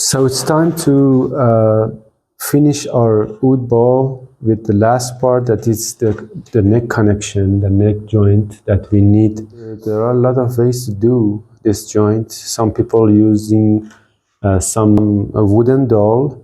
So it's time to finish our wood ball with the last part, that is the neck connection, the neck joint that we need. There are a lot of ways to do this joint. Some people using a wooden dowel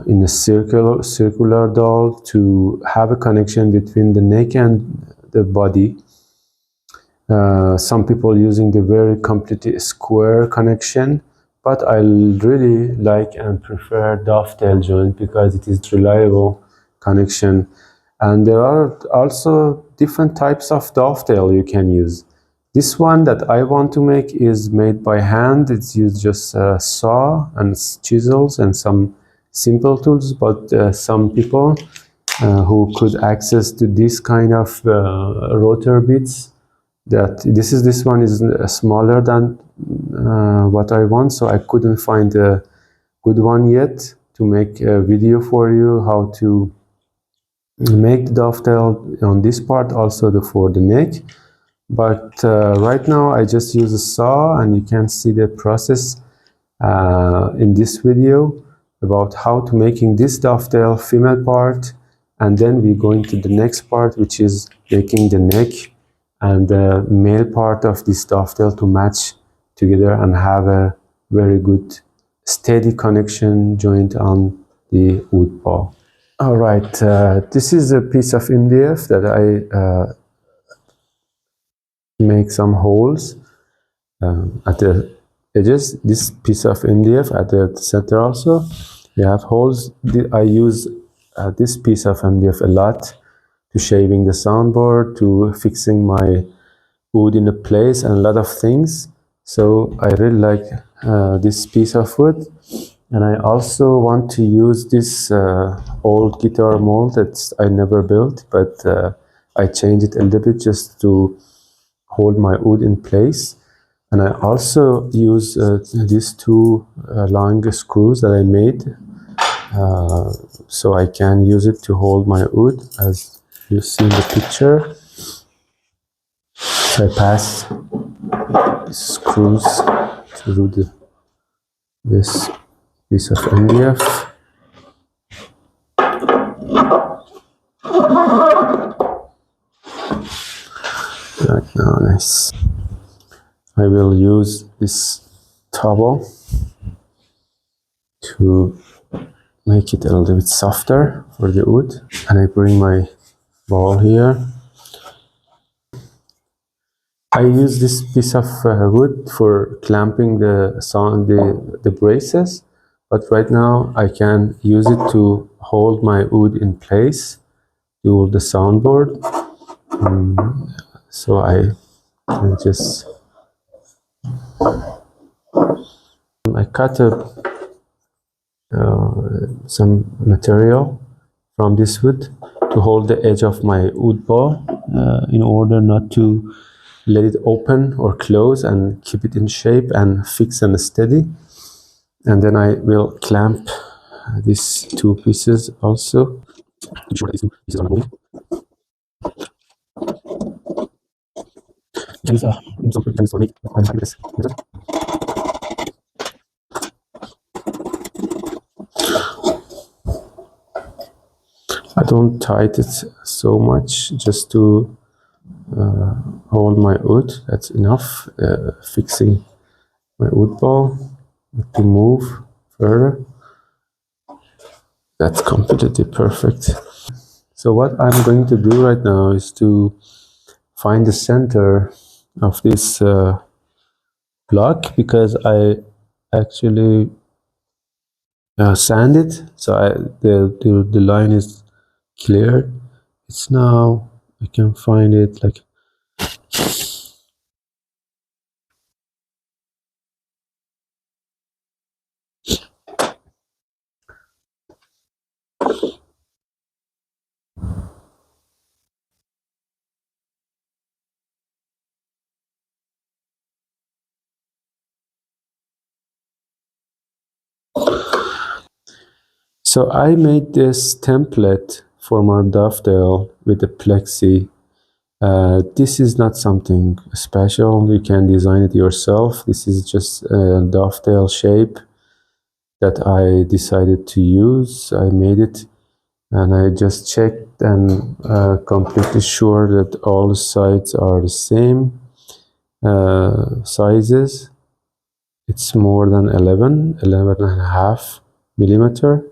in a circular dowel to have a connection between the neck and the body. Some people using the very completely square connection, but I really like and prefer dovetail joint because it is reliable connection. And there are also different types of dovetail you can use. This one that I want to make is made by hand. It's used just a saw and chisels and some simple tools, but some people who could access to this kind of rotor bits, that this one is smaller than what I want, so I couldn't find a good one yet to make a video for you how to make the dovetail on this part, also for the neck. But right now I just use a saw, and you can see the process in this video about how to making this dovetail female part, and then we go into the next part, which is making the neck and the male part of this dovetail to match together and have a very good steady connection joint on the wood ball. All right, this is a piece of MDF that I make some holes at the edges. This piece of MDF at the center also, you have holes. I use this piece of MDF a lot to shaving the soundboard, to fixing my wood in a place, and a lot of things. So I really like this piece of wood. And I also want to use this old guitar mold that I never built, but I changed it a little bit just to hold my wood in place. And I also use these two long screws that I made, so I can use it to hold my wood, as you see in the picture. So I pass the screws through this piece of MDF. Right now, nice. I will use this towel to make it a little bit softer for the wood, and I bring my ball here. I use this piece of wood for clamping the braces, but right now I can use it to hold my wood in place to hold the soundboard. So I just cut some material from this wood to hold the edge of my wood ball in order not to let it open or close, and keep it in shape and fix and steady. And then I will clamp these two pieces also. To sure that these two pieces are moving. Can use some make this. I don't tighten it so much, just to hold my wood. That's enough. Fixing my wood ball to move further. That's completely perfect. So what I'm going to do right now is to find the center of this block, because I actually sand it, so the line is clear. It's now I can find it like so I made this template for my dovetail with the plexi. This is not something special. You can design it yourself. This is just a dovetail shape that I decided to use. I made it and I just checked and completely sure that all sides are the same sizes. It's more than 11 and a half millimeter.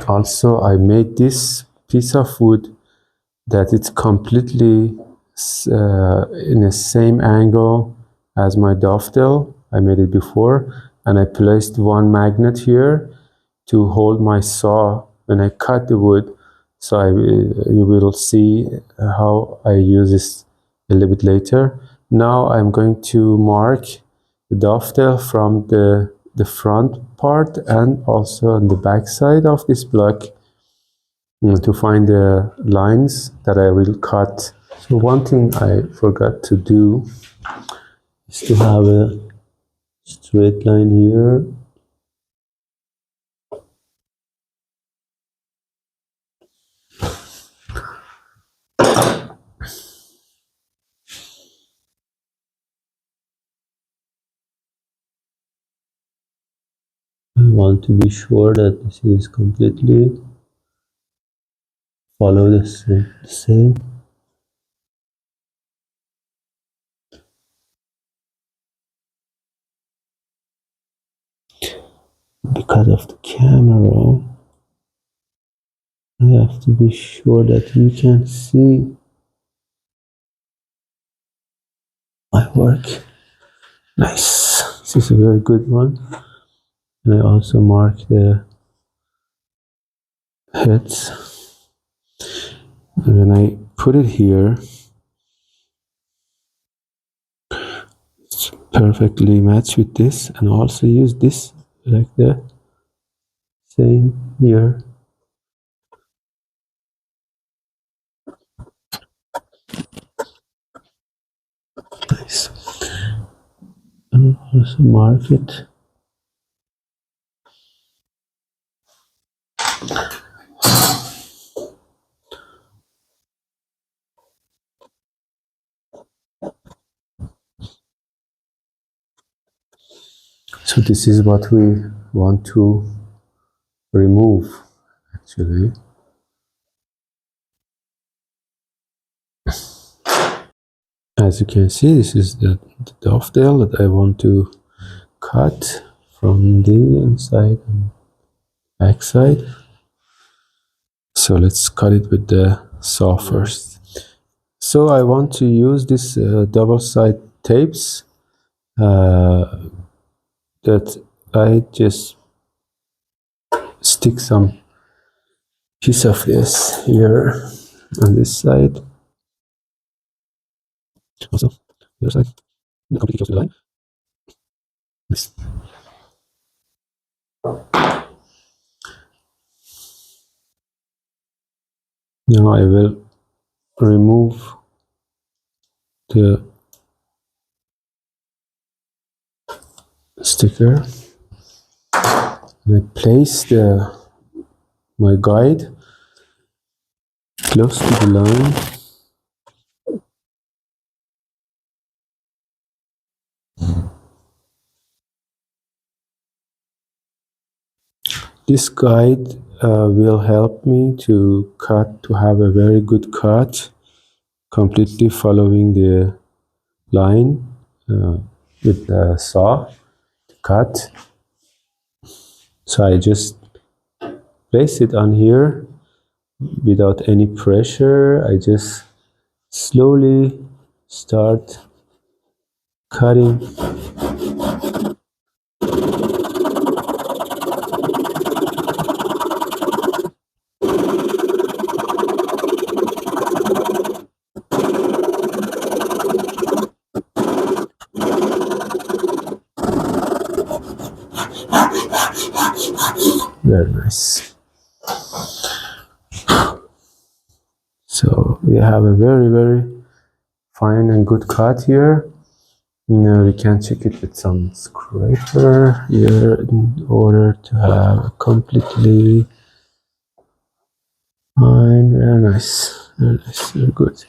Also, I made this piece of wood that it's completely in the same angle as my dovetail. I made it before, and I placed one magnet here to hold my saw when I cut the wood. So you will see how I use this a little bit later. Now I'm going to mark the dovetail from the front part and also on the back side of this block to find the lines that I will cut. So one thing I forgot to do is to have a straight line here. I want to be sure that this is completely follow the same. Because of the camera, I have to be sure that you can see my work. Nice. This is a very good one. And I also mark the heads. And when I put it here, it's perfectly matched with this, and also use this like that. Same here. Nice. And also mark it. So this is what we want to remove, actually. As you can see, this is the dovetail that I want to cut from the inside and back side. So let's cut it with the saw first. So I want to use this double side tapes that I just stick some piece of this here on this side. Also, the other side, completely close to the line. Yes. Now I will remove the sticker and I place my guide close to the line. This guide will help me to have a very good cut, completely following the line with the saw to cut. So I just place it on here without any pressure. I just slowly start cutting. Very nice. So we have a very fine and good cut here. Now we can check it with some scraper here in order to have a completely fine. Very nice, very good.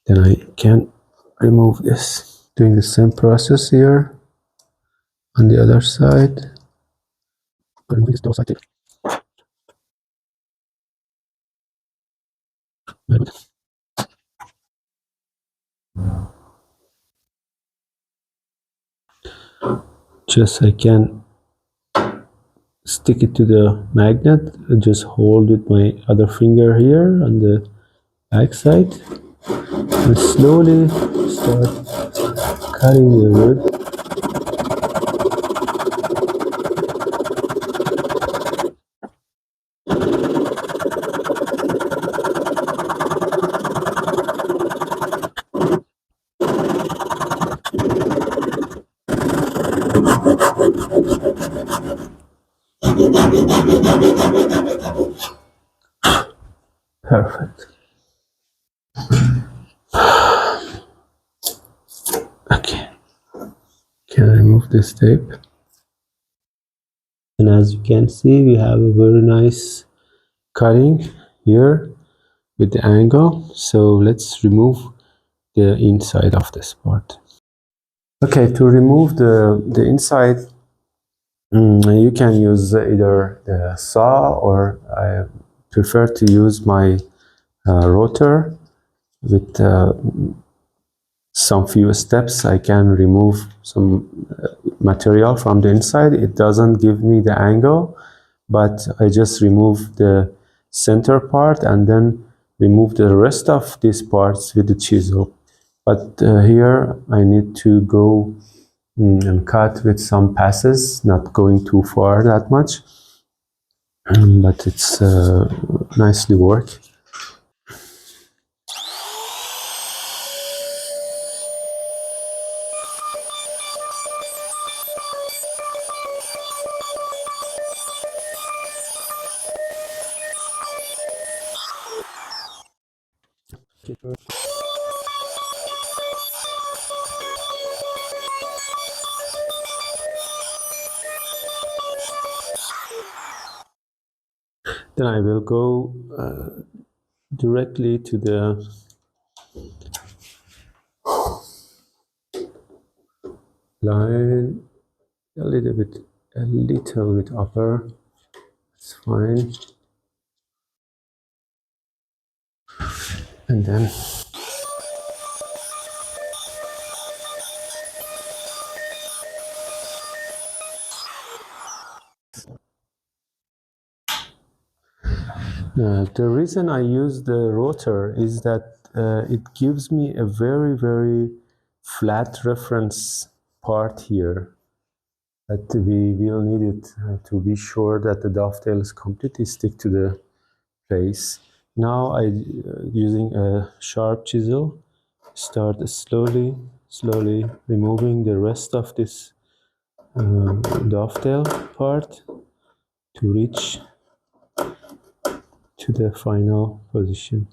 Then I can remove this. Doing the same process here. On the other side, remove this double side tape. Very good. Just I can stick it to the magnet. Just hold with my other finger here on the back side and slowly start cutting the wood. Perfect. Okay, can I remove this tape? And as you can see, we have a very nice cutting here with the angle. So let's remove the inside of this part. Okay, to remove the inside, you can use either the saw, or I prefer to use my rotor. With some few steps, I can remove some material from the inside. It doesn't give me the angle, but I just remove the center part and then remove the rest of these parts with the chisel. But here I need to go and cut with some passes, not going too far that much, but it's nicely work. Then I will go directly to the line a little bit upper. It's fine. And then the reason I use the rotor is that it gives me a very flat reference part here, that we will need it to be sure that the dovetail is completely stick to the place. Now I using a sharp chisel start slowly removing the rest of this dovetail part to reach to the final position.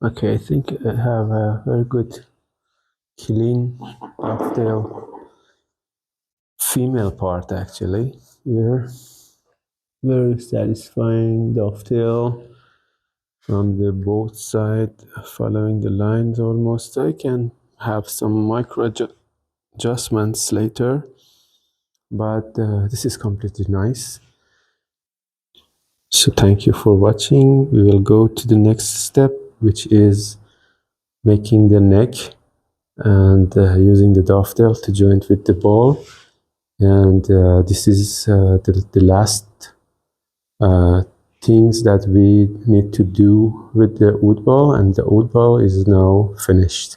Okay, I think I have a very good clean dovetail female part actually here. Very satisfying dovetail from the both side, following the lines almost. I can have some micro adjustments later, but this is completely nice. So thank you for watching. We will go to the next step, which is making the neck and using the dovetail to join with the ball. And this is the last things that we need to do with the wood ball, and the wood ball is now finished.